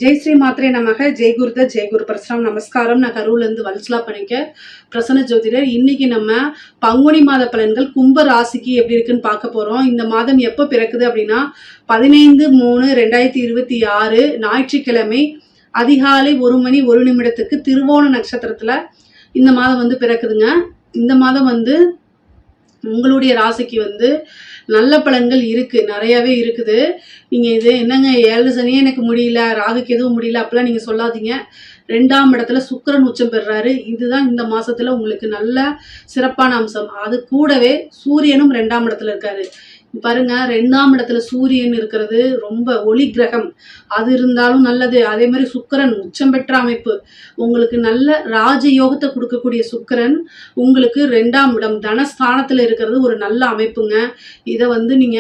ஜெய் ஸ்ரீ மாத்ரே நமக. ஜெய் குருத ஜெய் குரு பிரசனம். நமஸ்காரம். நான் கரூர்லேருந்து வல்சலா பண்ணிக்க பிரசன்ன ஜோதிடர். இன்னைக்கு நம்ம பங்குனி மாத பலன்கள் கும்ப ராசிக்கு எப்படி இருக்குன்னு பார்க்க போறோம். இந்த மாதம் எப்போ பிறக்குது அப்படின்னா 15/3/2026 ஞாயிற்றுக்கிழமை அதிகாலை 1:01 திருவோண நட்சத்திரத்துல இந்த மாதம் வந்து பிறக்குதுங்க. இந்த மாதம் வந்து உங்களுடைய ராசிக்கு வந்து நல்ல பலன்கள் இருக்கு, நிறையவே இருக்குது. நீங்க இது என்னங்க 7 சனியே எனக்கு முடியல, ராகுக்கு எதுவும் முடியல அப்படிலாம் நீங்க சொல்லாதீங்க. 2ஆம் இடத்துல சுக்கிரன் உச்சம் பெறுறாரு. இதுதான் இந்த மாசத்துல உங்களுக்கு நல்ல சிறப்பான அம்சம். அது கூடவே சூரியனும் 2ஆம் இடத்துல இருக்காரு. பாருங்க, 2ஆம் இடத்துல சூரியன் இருக்கிறது ரொம்ப ஒளி கிரகம், அது இருந்தாலும் நல்லது. அதே மாதிரி சுக்கிரன் உச்சம் பெற்ற அமைப்பு, உங்களுக்கு நல்ல ராஜயோகத்தை கொடுக்கக்கூடிய சுக்கிரன் உங்களுக்கு 2ஆம் இடம் தனஸ்தானத்துல இருக்கிறது ஒரு நல்ல அமைப்புங்க. இதை வந்து நீங்க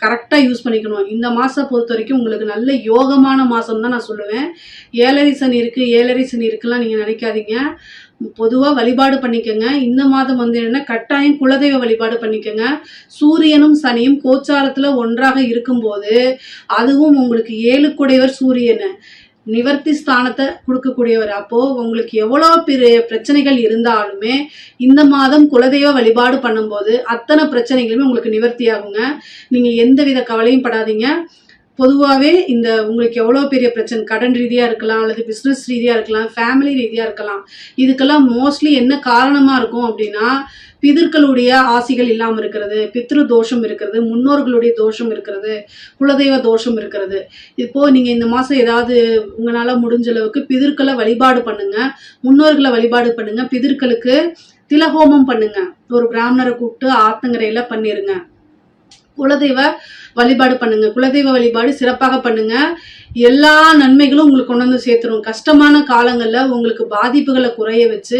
கரெக்டா யூஸ் பண்ணிக்கணும். இந்த மாசம் பொறுத்த வரைக்கும் உங்களுக்கு நல்ல யோகமான மாசம் தான் நான் சொல்லுவேன். 7.5 சனி இருக்கு, 7.5 சனி இருக்குலாம் நீங்க நினைக்காதீங்க. பொதுவா வழிபாடு பண்ணிக்கங்க. இந்த மாதம் வந்து என்ன, கட்டாயம் குலதெய்வ வழிபாடு பண்ணிக்கங்க. சூரியனும் சனியும் கோச்சாரத்துல ஒன்றாக இருக்கும்போது அதுவும் உங்களுக்கு 7 குடையவர் சூரியன் நிவர்த்தி ஸ்தானத்தை கொடுக்கக்கூடியவர். அப்போ உங்களுக்கு எவ்வளோ பெரிய பிரச்சனைகள் இருந்தாலுமே இந்த மாதம் குலதெய்வ வழிபாடு பண்ணும்போது அத்தனை பிரச்சனைகளுமே உங்களுக்கு நிவர்த்தி ஆகுங்க. நீங்க எந்தவித கவலையும் படாதீங்க. பொதுவாகவே இந்த உங்களுக்கு எவ்வளோ பெரிய பிரச்சனை, கடன் ரீதியாக இருக்கலாம், அல்லது பிஸ்னஸ் ரீதியாக இருக்கலாம், ஃபேமிலி ரீதியாக இருக்கலாம், இதுக்கெல்லாம் மோஸ்ட்லி என்ன காரணமாக இருக்கும் அப்படின்னா பிதர்களுடைய ஆசிகள் இல்லாமல் இருக்கிறது, பித்ரு தோஷம் இருக்கிறது, முன்னோர்களுடைய தோஷம் இருக்கிறது, குலதெய்வ தோஷம் இருக்கிறது. இப்போ நீங்கள் இந்த மாதம் ஏதாவது உங்களால் முடிஞ்ச அளவுக்கு பிதர்களை வழிபாடு பண்ணுங்க, முன்னோர்களை வழிபாடு பண்ணுங்க, பிதர்களுக்கு திலஹோமம் பண்ணுங்க, ஒரு பிராமணரை கூப்பிட்டு ஆத்தங்கரையில பண்ணிருங்க. குலதெய்வ வழிபாடு பண்ணுங்க. குலதெய்வ வழிபாடு சிறப்பாக பண்ணுங்க. எல்லா நன்மைகளும் உங்களுக்கு கொண்டு வந்து சேர்த்துரும். கஷ்டமான காலங்கள்ல உங்களுக்கு பாதிப்புகளை குறைய வச்சு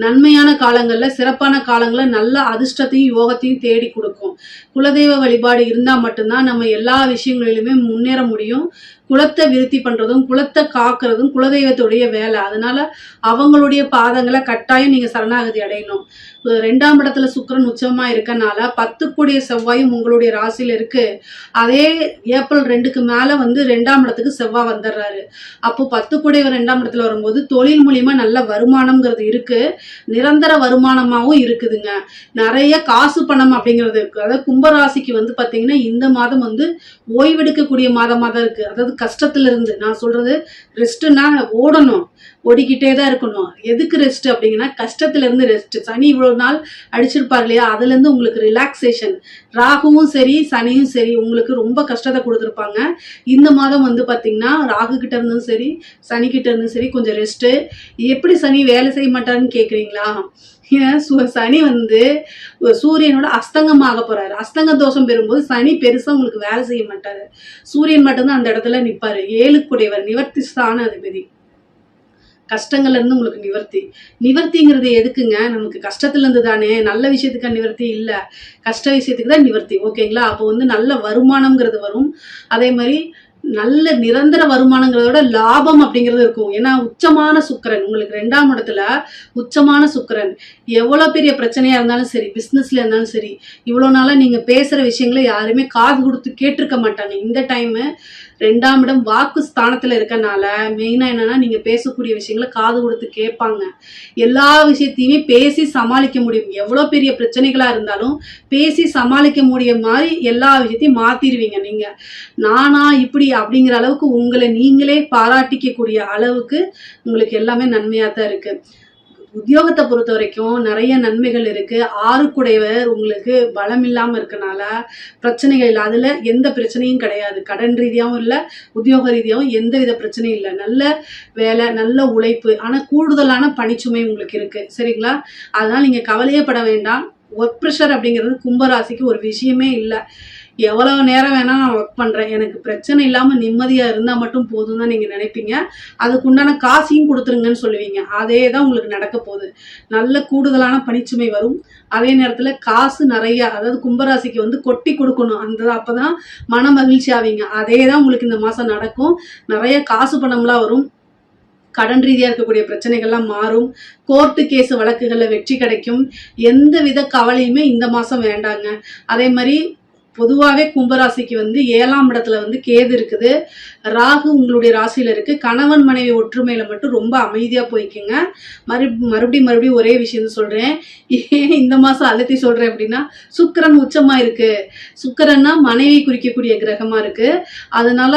நன்மையான காலங்கள்ல, சிறப்பான காலங்கள்ல நல்ல அதிர்ஷ்டத்தையும் யோகத்தையும் தேடி கொடுக்கும். குலதெய்வ வழிபாடு இருந்தா மட்டும்தான் நம்ம எல்லா விஷயங்களிலுமே முன்னேற முடியும். குலத்தை விருத்தி பண்றதும் குலத்தை காக்குறதும் குலதெய்வத்துடைய வேலை. அதனால அவங்களுடைய பாதங்களை கட்டாயம் நீங்க சரணாகதி அடையணும். 2ஆம் இடத்துல சுக்கிரன் உச்சமா இருக்கனால 10 கூடிய செவ்வாயும் உங்களுடைய ராசியில இருக்கு. அதே ஏப்ரல் 2க்கு மேல வந்து 2ஆம் இடத்துக்கு செவ்வாய் வந்துடுறாரு. அப்போ 10 கூடியவர் 2ஆம் இடத்துல வரும்போது தொழில் மூலியமா நல்ல வருமானம்ங்கிறது இருக்கு, நிரந்தர வருமானமாகவும் இருக்குதுங்க. நிறைய காசு பணம் அப்படிங்கிறது இருக்கு. அதாவது கும்பராசிக்கு வந்து பாத்தீங்கன்னா இந்த மாதம் வந்து ஓய்வெடுக்கக்கூடிய மாதமா தான் இருக்கு. அதாவது கஷ்டத்துல இருந்து, நான் சொல்றது ரெஸ்ட்னா ஓடணும், ஓடிக்கிட்டே தான் இருக்கணும். எதுக்கு ரெஸ்ட் அப்படிங்கன்னா கஷ்டத்துல இருந்து ரெஸ்ட். சனி இவ்வளவு நாள் அடிச்சிருப்பார் இல்லையா, அதுல இருந்து உங்களுக்கு ரிலாக்ஸேஷன். ராகுவும் சரி சனியும் சரி உங்களுக்கு ரொம்ப கஷ்டத்தை கொடுத்துருப்பாங்க. இந்த மாதம் வந்து பாத்தீங்கன்னா ராகு கிட்ட இருந்தும் சரி சனி கிட்ட இருந்தும் சரி கொஞ்சம் ரெஸ்ட். எப்படி சனி வேலை செய்ய மாட்டாருன்னு கேக்குறீங்களா? சனி வந்து சூரியனோட அஸ்தங்கமாக போறாரு. அஸ்தங்க தோஷம் பெறும்போது சனி பெருசா உங்களுக்கு வேலை செய்ய மாட்டாரு. சூரியன் மட்டும்தான் அந்த இடத்துல நிப்பாரு. 7 குடையவர் நிவர்த்தி ஸ்தான அதிபதி. கஷ்டங்கள்ல இருந்து உங்களுக்கு நிவர்த்திங்கிறது எதுக்குங்க? நமக்கு கஷ்டத்துல இருந்து தானே. நல்ல விஷயத்துக்கு நிவர்த்தி இல்ல, கஷ்ட விஷயத்துக்கு தான் நிவர்த்தி. ஓகேங்களா? அப்போ வந்து நல்ல வருமானம்ங்கிறது வரும். அதே மாதிரி நல்ல நிரந்தர வருமானங்கிறதோட லாபம் அப்படிங்கிறது இருக்கும். ஏன்னா உச்சமான சுக்கிரன் உங்களுக்கு 2ஆம் இடத்துல உச்சமான சுக்கிரன் எவ்வளவு பெரிய பிரச்சனையா இருந்தாலும் சரி, பிசினஸ்ல இருந்தாலும் சரி, இவ்வளவு நாளா நீங்க பேசுற விஷயங்களை யாருமே காது கொடுத்து கேட்டிருக்க மாட்டாங்க. இந்த டைம் 2ஆம் இடம் வாக்கு ஸ்தானத்துல இருக்கனால மெயினா என்னன்னா நீங்க பேசக்கூடிய விஷயங்களை காது கொடுத்து கேட்பாங்க. எல்லா விஷயத்தையுமே பேசி சமாளிக்க முடியும். எவ்வளவு பெரிய பிரச்சனைகளா இருந்தாலும் பேசி சமாளிக்க முடிய மாதிரி எல்லா விஷயத்தையும் மாத்திருவீங்க. நீங்க நானா இப்படி அப்படிங்கிற அளவுக்கு உங்களை நீங்களே பாராட்டிக்கக்கூடிய அளவுக்கு உங்களுக்கு எல்லாமே நன்மையா தான் இருக்கு. உத்தியோகத்தை பொறுத்த வரைக்கும் நிறைய நன்மைகள் இருக்கு. 6 குடையவர் உங்களுக்கு பலம் இல்லாம இருக்கனால பிரச்சனைகள் இல்லை. அதுல எந்த பிரச்சனையும் கிடையாது. கடன் ரீதியாகவும் இல்லை, உத்தியோக ரீதியாகவும் எந்தவித பிரச்சனையும் இல்லை. நல்ல வேலை, நல்ல உழைப்பு, ஆனா கூடுதலான பணிச்சுமை உங்களுக்கு இருக்கு. சரிங்களா? அதனால நீங்க கவலையே பட வேண்டாம். ஒர்க் ப்ரெஷர் அப்படிங்கிறது கும்பராசிக்கு ஒரு விஷயமே இல்லை. எவ்வளவு நேரம் வேணா நான் ஒர்க் பண்றேன், எனக்கு பிரச்சனை இல்லாம நிம்மதியா இருந்தா மட்டும் போதும் தான் நீங்க நினைப்பீங்க. அதுக்குண்டான காசையும் கொடுத்துருங்கன்னு சொல்லுவீங்க. அதே தான் உங்களுக்கு நடக்க போகுது. நல்ல கூடுதலான பணிச்சுமை வரும். அதே நேரத்துல காசு நிறைய, அதாவது கும்பராசிக்கு வந்து கொட்டி கொடுக்கணும். அப்பதான் மன மகிழ்ச்சி ஆவீங்க. அதே தான் உங்களுக்கு இந்த மாசம் நடக்கும். நிறைய காசு பணம்லாம் வரும். கடன் ரீதியா இருக்கக்கூடிய பிரச்சனைகள்லாம் மாறும். கோர்ட்டு கேஸ் வழக்குகள்ல வெற்றி கிடைக்கும். எந்த வித கவலையுமே இந்த மாசம் வேண்டாங்க. அதே மாதிரி பொதுவாகவே கும்பராசிக்கு வந்து 7ஆம் இடத்துல வந்து கேது இருக்குது, ராகு உங்களுடைய ராசியில இருக்கு. கணவன் மனைவி ஒற்றுமையில மட்டும் ரொம்ப அமைதியா போய்க்குங்க. மறுபடியும் ஒரே விஷயம் சொல்றேன். ஏன் இந்த மாசம் அழுத்தி சொல்றேன் அப்படின்னா, சுக்கிரன் உச்சமா இருக்கு. சுக்கிரன்னா மனைவி குறிக்கக்கூடிய கிரகமா இருக்கு. அதனால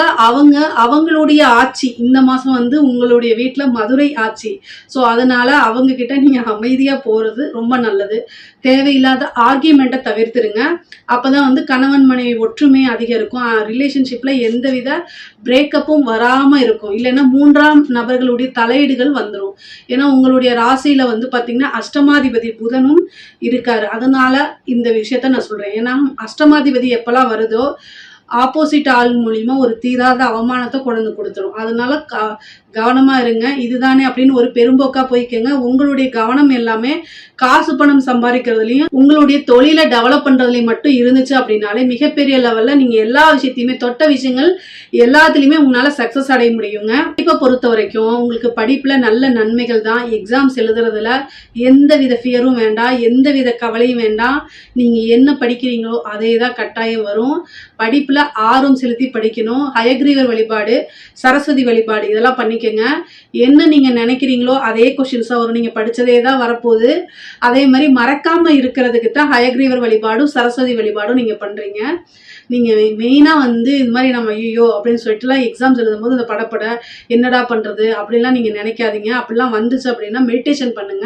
அவங்களுடைய ஆட்சி இந்த மாசம் வந்து உங்களுடைய வீட்டுல மதுரை ஆட்சி. ஸோ அதனால அவங்க கிட்ட நீங்க அமைதியா போறது ரொம்ப நல்லது. தேவையில்லாத ஆர்கியூமெண்ட்டை தவிர்த்துருங்க. அப்பதான் வந்து கணவன் மனைவி ஒற்றுமை அதிகம் இருக்கும். ரிலேஷன்ஷிப்ல எந்தவித பிரேக்கப்பும் வராம இருக்கும். இல்லைன்னா 3ஆம் நபர்களுடைய தலையீடுகள் வந்துடும். ஏன்னா உங்களுடைய ராசியில வந்து பாத்தீங்கன்னா அஷ்டமாதிபதி புதனும் இருக்காரு. அதனால இந்த விஷயத்த நான் சொல்றேன். ஏன்னா அஷ்டமாதிபதி எப்பெல்லாம் வருதோ ஆப்போசிட் ஆள் மூலியமா ஒரு தீராத அவமானத்தை கொண்டு கொடுத்துரும். அதனால கவனமா இருங்க. இதுதானே அப்படின்னு ஒரு பெரும்போக்கா போய்க்கங்க. உங்களுடைய கவனம் எல்லாமே காசு பணம் சம்பாதிக்கிறதுலயும் உங்களுடைய தொழிலை டெவலப் பண்றதுலயும் மட்டும் இருந்துச்சு அப்படின்னாலே மிகப்பெரிய லெவல்ல நீங்க எல்லா விஷயத்தையுமே தொட்ட விஷயங்கள் எல்லாத்துலயுமே உங்களால சக்சஸ் அடைய முடியுங்க. இப்ப பொறுத்த வரைக்கும் உங்களுக்கு படிப்புல நல்ல நன்மைகள் தான். எக்ஸாம்ஸ் எழுதுறதுல எந்தவித ஃபியரும் வேண்டாம், எந்தவித கவலையும் வேண்டாம். நீங்க என்ன படிக்கிறீங்களோ அதே தான் கட்டாயம் வரும். படிப்புல ஆர்வம் செலுத்தி படிக்கணும். ஹயக்ரீவர் வழிபாடு, சரஸ்வதி வழிபாடு இதெல்லாம் பண்ணிக்கங்க. என்ன நீங்க நினைக்கிறீங்களோ அதே கொஸ்டின்ஸா வரும். நீங்க படிச்சதே தான் வரப்போகுது. அதே மாதிரி மறக்காம இருக்கிறதுக்கு தான் ஹயக்ரீவர் வழிபாடும் சரஸ்வதி வழிபாடும் நீங்க பண்றீங்க. நீங்க மெயினா வந்து இந்த மாதிரி நம்ம ஐயோ அப்படின்னு சொல்லிட்டுலாம் எக்ஸாம்ஸ் எழுதும் போது இந்த படப்பட என்னடா பண்றது அப்படிலாம் நீங்க நினைக்காதீங்க. அப்படிலாம் வந்துச்சு அப்படின்னா மெடிடேஷன் பண்ணுங்க.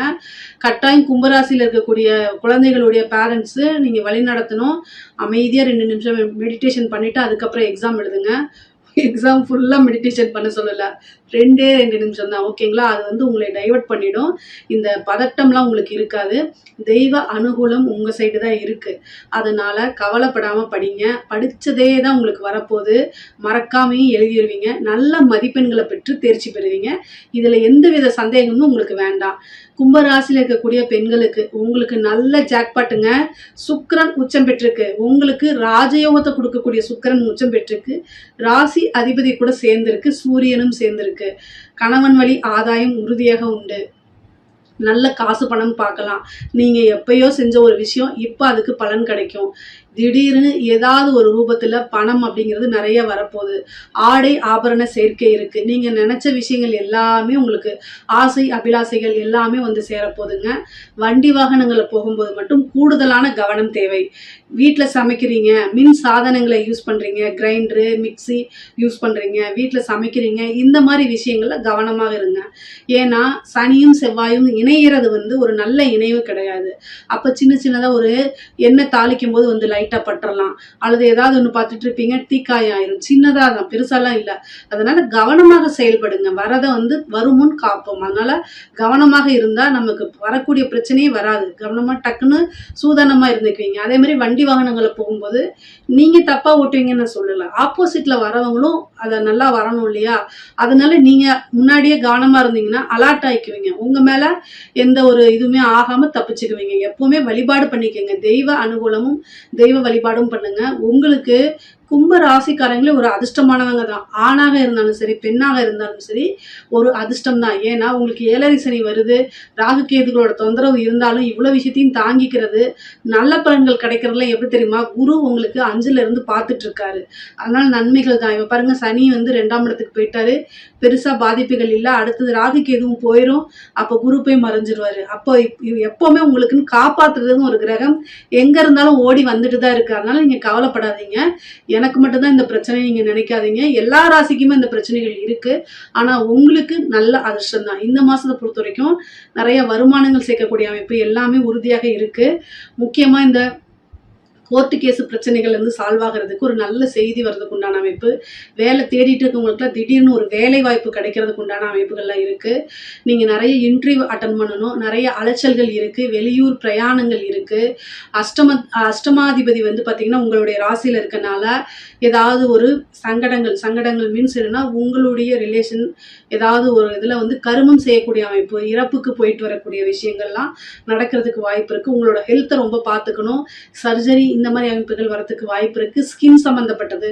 கட்டாயம் கும்பராசியில் இருக்கக்கூடிய குழந்தைகளுடைய பேரண்ட்ஸ் நீங்க வழி நடத்தணும். அமைதியா 2 நிமிஷம் மெடிடேஷன் பண்ணிட்டு அதுக்கப்புறம் எக்ஸாம் எழுதுங்க. எக்ஸாம் ஃபுல்லா மெடிடேஷன் பண்ண சொல்லல, 2 நிமிஷம் தான். ஓகேங்களா? அது வந்து உங்களை டைவர்ட் பண்ணிடும். இந்த பதட்டம்லாம் உங்களுக்கு இருக்காது. தெய்வ அனுகூலம் உங்க சைடு தான் இருக்கு. அதனால கவலைப்படாம படிங்க. படிச்சதே தான் உங்களுக்கு வரப்போகுது. மறக்காமையும் எழுதிடுவீங்க. நல்ல மதிப்பெண்களை பெற்று தேர்ச்சி பெறுவீங்க. இதுல எந்தவித சந்தேகமும் உங்களுக்கு வேண்டாம். கும்பராசியில் இருக்கக்கூடிய பெண்களுக்கு உங்களுக்கு நல்ல ஜாக்பாட்டுங்க. சுக்கிரன் உச்சம் பெற்றிருக்கு. உங்களுக்கு ராஜயோகத்தை கொடுக்கக்கூடிய சுக்கிரன் உச்சம் பெற்றிருக்கு. ராசி அதிபதி கூட சேர்ந்திருக்கு. சூரியனும் சேர்ந்திருக்கு. கணவன் வழி ஆதாயம் உறுதியாக உண்டு. நல்ல காசு பணம் பார்க்கலாம். நீங்க எப்பயோ செஞ்ச ஒரு விஷயம் இப்ப அதுக்கு பலன் கிடைக்கும். திடீர்னு ஏதாவது ஒரு ரூபத்துல பணம் அப்படிங்கிறது நிறைய வரப்போகுது. ஆடை ஆபரண சேர்க்கை இருக்கு. நீங்க நினைச்ச விஷயங்கள் எல்லாமே உங்களுக்கு ஆசை அபிலாசைகள் எல்லாமே வந்து சேரப்போகுதுங்க. வண்டி வாகனங்களை போகும்போது மட்டும் கூடுதலான கவனம் தேவை. வீட்டில் சமைக்கிறீங்க, மின் சாதனங்களை யூஸ் பண்றீங்க, கிரைண்டரு மிக்சி யூஸ் பண்றீங்க, வீட்டில் சமைக்கிறீங்க, இந்த மாதிரி விஷயங்கள்ல கவனமாக இருங்க. ஏன்னா சனியும் செவ்வாயும் இணையிறது வந்து ஒரு நல்ல இணைவு கிடையாது. அப்ப சின்னதா ஒரு எண்ணெய் தாளிக்கும் போது வந்து லைட்டா பற்றலாம், அல்லது ஏதாவது ஒண்ணு பார்த்துட்டு இருப்பீங்க, தீக்காயம் ஆயிரும். சின்னதா தான், பெருசாலாம் இல்ல. அதனால கவனமாக செயல்படுங்க. வரதை வந்து வருமுன் காப்போம். அதனால கவனமாக இருந்தா நமக்கு வரக்கூடிய பிரச்சனையே வராது. கவனமா டக்குன்னு சூதானமா இருந்துக்குவீங்க. அதே மாதிரி வண்டி வாகனங்களை போகும்போது நீங்க தப்பா ஓட்டுவீங்கன்னு சொல்லல, ஆப்போசிட்ல வரவங்களும் அதை நல்லா வரணும் இல்லையா? அதனால நீங்க முன்னாடியே கவனமா இருந்தீங்கன்னா அலர்ட் ஆயிக்குவீங்க. உங்க மேல எந்த ஒரு இதுவுமே ஆகாம தப்பிச்சுக்குவீங்க. எப்பவுமே வழிபாடு பண்ணிக்கங்க. தெய்வ அனுகூலமும் தெய்வ வழிபாடும் பண்ணுங்க. உங்களுக்கு கும்ப ராசிக்காரங்களே ஒரு அதிர்ஷ்டமானவங்க தான். ஆணாக இருந்தாலும் சரி, பெண்ணாக இருந்தாலும் சரி, ஒரு அதிர்ஷ்டம் தான். ஏன்னா உங்களுக்கு 7 சனி வருது, ராகு கேதுகளோட தொந்தரவு இருந்தாலும் இவ்வளவு விஷயத்தையும் தாங்கிக்கிறது, நல்ல பலன்கள் கிடைக்கிறதுல எப்படி தெரியுமா? குரு உங்களுக்கு 5ல இருந்து பார்த்துட்டு இருக்காரு. அதனால நன்மைகள் தான். இப்ப பாருங்க, சனி வந்து 2ஆம் இடத்துக்கு போயிட்டாரு, பெருசா பாதிப்புகள் இல்லை. அடுத்தது ராகு கேதுவும் போயிடும், அப்ப குரு போய் மறைஞ்சிருவாரு. அப்போ எப்பவுமே உங்களுக்குன்னு காப்பாத்துறதுன்னு ஒரு கிரகம் எங்க இருந்தாலும் ஓடி வந்துட்டு தான் இருக்கு. அதனால நீங்க கவலைப்படாதீங்க. எனக்கு மட்டும்தான் இந்த பிரச்சனை நீங்க நினைக்காதீங்க. எல்லா ராசிக்குமே இந்த பிரச்சனைகள் இருக்கு. ஆனா உங்களுக்கு நல்ல அதிர்ஷ்டம் தான். இந்த மாசத்தை பொறுத்த வரைக்கும் நிறைய வருமானங்கள் சேர்க்கக்கூடிய அமைப்பு எல்லாமே உறுதியாக இருக்கு. முக்கியமா இந்த கோர்ட்டு கேஸ் பிரச்சனைகள் வந்து சால்வ் ஆகிறதுக்கு ஒரு நல்ல செய்தி வர்றதுக்கு உண்டான அமைப்பு. வேலை தேடிட்டு இருக்கவங்களுக்குலாம் திடீர்னு ஒரு வேலை வாய்ப்பு கிடைக்கிறதுக்கு உண்டான அமைப்புகள்லாம் இருக்கு. நீங்க நிறைய இன்டர்வியூ அட்டன் பண்ணணும். நிறைய அலைச்சல்கள் இருக்கு. வெளியூர் பிரயாணங்கள் இருக்கு. அஷ்டமாதிபதி வந்து பாத்தீங்கன்னா உங்களுடைய ராசியில இருக்கனால ஏதாவது ஒரு சங்கடங்கள் மீன்ஸ் என்னன்னா, உங்களுடைய ரிலேஷன் ஏதாவது ஒரு இதுல வந்து கருமம் செய்யக்கூடிய அமைப்பு, இறப்புக்கு போயிட்டு வரக்கூடிய விஷயங்கள்லாம் நடக்கிறதுக்கு வாய்ப்பு இருக்கு. உங்களோட ஹெல்த்தை ரொம்ப பார்த்துக்கணும். சர்ஜரி இந்த மாதிரி அமைப்புகள் வரதுக்கு வாய்ப்பு இருக்குது. ஸ்கின் சம்மந்தப்பட்டது,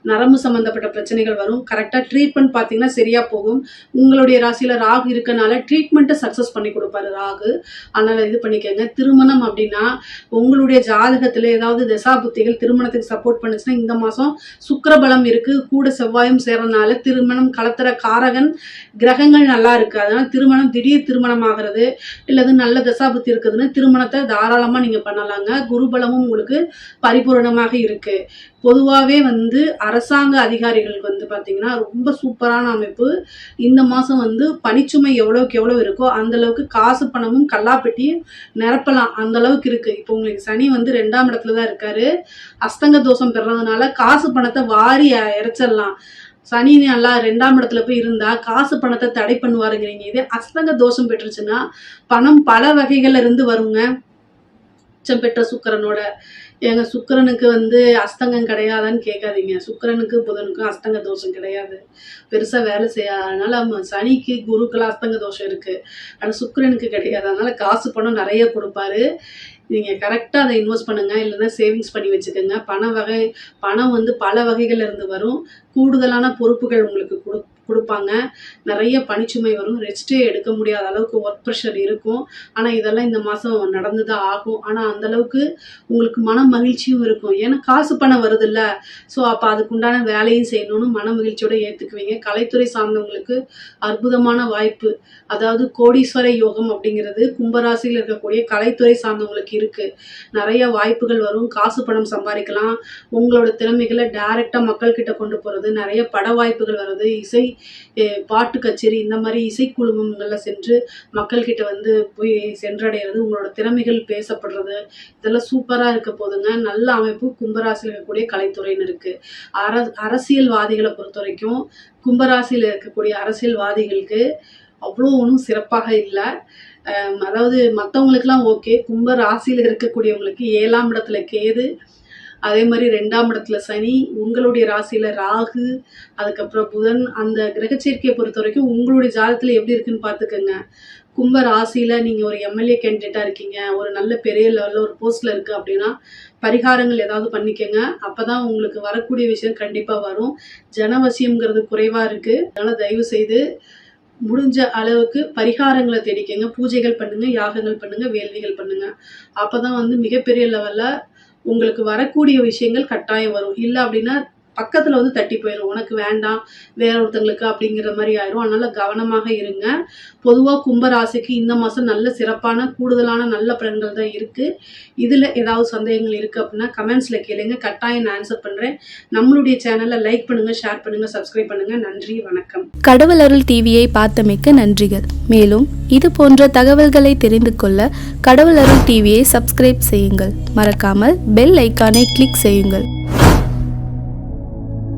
நரம்பு சம்மந்தப்பட்ட பிரச்சனைகள் வரும். கரெக்டாக ட்ரீட்மெண்ட் பார்த்தீங்கன்னா சரியாக போகும். உங்களுடைய ராசியில் ராகு இருக்கனால ட்ரீட்மெண்ட்டை சக்ஸஸ் பண்ணி கொடுப்பாரு ராகு. அதனால் இது பண்ணிக்கோங்க. திருமணம் அப்படின்னா உங்களுடைய ஜாதகத்தில் ஏதாவது தசாபுத்திகள் திருமணத்துக்கு சப்போர்ட் பண்ணுச்சுன்னா இந்த மாதம் சுக்கிரபலம் இருக்குது, கூட செவ்வாயும் சேர்றதுனால திருமணம் கலத்துற காரகன் கிரகங்கள் நல்லா இருக்குது. அதனால் திருமணம் திடீர் திருமணம் ஆகிறது இல்லது நல்ல தசாபுத்தி இருக்குதுன்னு திருமணத்தை தாராளமாக நீங்கள் பண்ணலாங்க. குருபலமும் உங்களுக்கு பரிபூரணமாக இருக்குது. பொதுவாகவே வந்து அரசாங்க அதிகாரிகளுக்கு வந்து பார்த்தீங்கன்னா ரொம்ப சூப்பரான அமைப்பு. இந்த மாதம் வந்து பணிச்சுமை எவ்வளோக்கு எவ்வளோ இருக்கோ அந்தளவுக்கு காசு பணமும் கல்லாப்பெட்டியும் நிரப்பலாம், அந்தளவுக்கு இருக்குது. இப்போ உங்களுக்கு சனி வந்து 2ஆம் இடத்துல தான் இருக்காரு. அஸ்தங்க தோஷம் பெறதுனால காசு பணத்தை வாரி இறைச்சிடலாம். சனி நல்லா 2ஆம் இடத்துல போய் இருந்தா காசு பணத்தை தடை பண்ணுவாருங்கிறீங்க. இதே அஸ்தங்க தோஷம் பெற்றுச்சுன்னா பணம் பல வகைகள்ல இருந்து வருங்க. உச்சம் பெற்ற சுக்கிரனோட எங்க சுக்கிரனுக்கு வந்து அஸ்தங்கம் கிடையாதான்னு கேட்காதீங்க. சுக்கிரனுக்கு புதனுக்கும் அஸ்தங்க தோஷம் கிடையாது, பெருசா வேலை செய்யாது. அதனால சனிக்கு குருக்கெல்லாம் அஸ்தங்க தோஷம் இருக்கு, ஆனால் சுக்கிரனுக்கு கிடையாது. அதனால காசு பணம் நிறைய கொடுப்பாரு. நீங்கள் கரெக்டாக அதை இன்வெஸ்ட் பண்ணுங்கள், இல்லைன்னா சேவிங்ஸ் பண்ணி வச்சுக்கோங்க. பணம் வந்து பல வகைகள் இருந்து வரும். கூடுதலான பொறுப்புகள் உங்களுக்கு கொடுப்பாங்க. நிறைய பணிச்சுமை வரும். ரெஸ்ட்டே எடுக்க முடியாத அளவுக்கு ஒர்க் ப்ரெஷர் இருக்கும். ஆனால் இதெல்லாம் இந்த மாதம் நடந்து தான் ஆகும். ஆனால் அந்தளவுக்கு உங்களுக்கு மன மகிழ்ச்சியும் இருக்கும். ஏன்னா காசு பணம் வருதில்ல, ஸோ அப்போ அதுக்குண்டான வேலையும் செய்யணும்னு மன மகிழ்ச்சியோடு ஏற்றுக்குவீங்க. கலைத்துறை சார்ந்தவங்களுக்கு அற்புதமான வாய்ப்பு, அதாவது கோடீஸ்வர யோகம் அப்படிங்கிறது கும்பராசியில் இருக்கக்கூடிய கலைத்துறை சார்ந்தவங்களுக்கு இருக்குது. நிறைய வாய்ப்புகள் வரும். காசு பணம் சம்பாதிக்கலாம். உங்களோட திறமைகளை டைரெக்டாக மக்கள்கிட்ட கொண்டு போகிறது, நிறைய பட வாய்ப்புகள் வருது. பாட்டு கச்சேரி இந்த மாதிரி இசைக்குழுமங்களில் சென்று மக்கள்கிட்ட வந்து போய் சென்றடைகிறது, உங்களோட திறமைகள் பேசப்படுறது, இதெல்லாம் சூப்பராக இருக்க போதுங்க. நல்ல அமைப்பு கும்பராசியில் இருக்கக்கூடிய கலைத்துறையினருக்கு. அரசியல்வாதிகளை பொறுத்த வரைக்கும் கும்பராசியில் இருக்கக்கூடிய அரசியல்வாதிகளுக்கு அவ்வளோ ஒன்றும் சிறப்பாக இல்லை. அதாவது மற்றவங்களுக்குலாம் ஓகே. கும்ப ராசியில் இருக்கக்கூடியவங்களுக்கு 7ஆம் இடத்துல கேது, அதே மாதிரி 2ஆம் இடத்துல சனி, உங்களுடைய ராசியில் ராகு, அதுக்கப்புறம் புதன். அந்த கிரகச்சேர்க்கையை பொறுத்த வரைக்கும் உங்களுடைய ஜாதகத்தில் எப்படி இருக்குன்னு பார்த்துக்கோங்க. கும்ப ராசியில் நீங்கள் ஒரு எம்எல்ஏ கேண்டிடேட்டாக இருக்கீங்க, ஒரு நல்ல பெரிய லெவலில் ஒரு போஸ்ட்டில் இருக்குது அப்படின்னா பரிகாரங்கள் ஏதாவது பண்ணிக்கோங்க. அப்போ தான் உங்களுக்கு வரக்கூடிய விஷயம் கண்டிப்பாக வரும். ஜனவசியம்ங்கிறது குறைவாக இருக்குது. அதனால் தயவு செய்து முடிஞ்ச அளவுக்கு பரிகாரங்களை தேடிக்கங்க. பூஜைகள் பண்ணுங்கள், யாகங்கள் பண்ணுங்கள், வேள்விகள் பண்ணுங்கள். அப்போ தான் வந்து மிகப்பெரிய லெவலில் உங்களுக்கு வரக்கூடிய விஷயங்கள் கட்டாயம் வரும். இல்லை அப்படின்னா பக்கத்தில் வந்து தட்டி போயிடும், உனக்கு வேண்டாம் வேற ஒருத்தங்களுக்கு அப்படிங்கிற மாதிரி ஆயிரும். அதனால கவனமாக இருங்க. பொதுவாக கும்பராசிக்கு இந்த மாதம் நல்ல சிறப்பான கூடுதலான நல்ல பலன்கள் தான் இருக்குது. இதில் ஏதாவது சந்தேகங்கள் இருக்குது அப்படின்னா கமெண்ட்ஸில் கேளுங்க, கட்டாயம் நான் ஆன்சர் பண்ணுறேன். நம்மளுடைய சேனலை லைக் பண்ணுங்கள், ஷேர் பண்ணுங்கள், சப்ஸ்கிரைப் பண்ணுங்கள். நன்றி, வணக்கம். கடவுள் அருள் டிவியை பார்த்தமைக்கு நன்றிகள். மேலும் இது போன்ற தகவல்களை தெரிந்து கொள்ள கடவுள் அருள் டிவியை சப்ஸ்கிரைப் செய்யுங்கள். மறக்காமல் பெல் ஐக்கானை கிளிக் செய்யுங்கள்.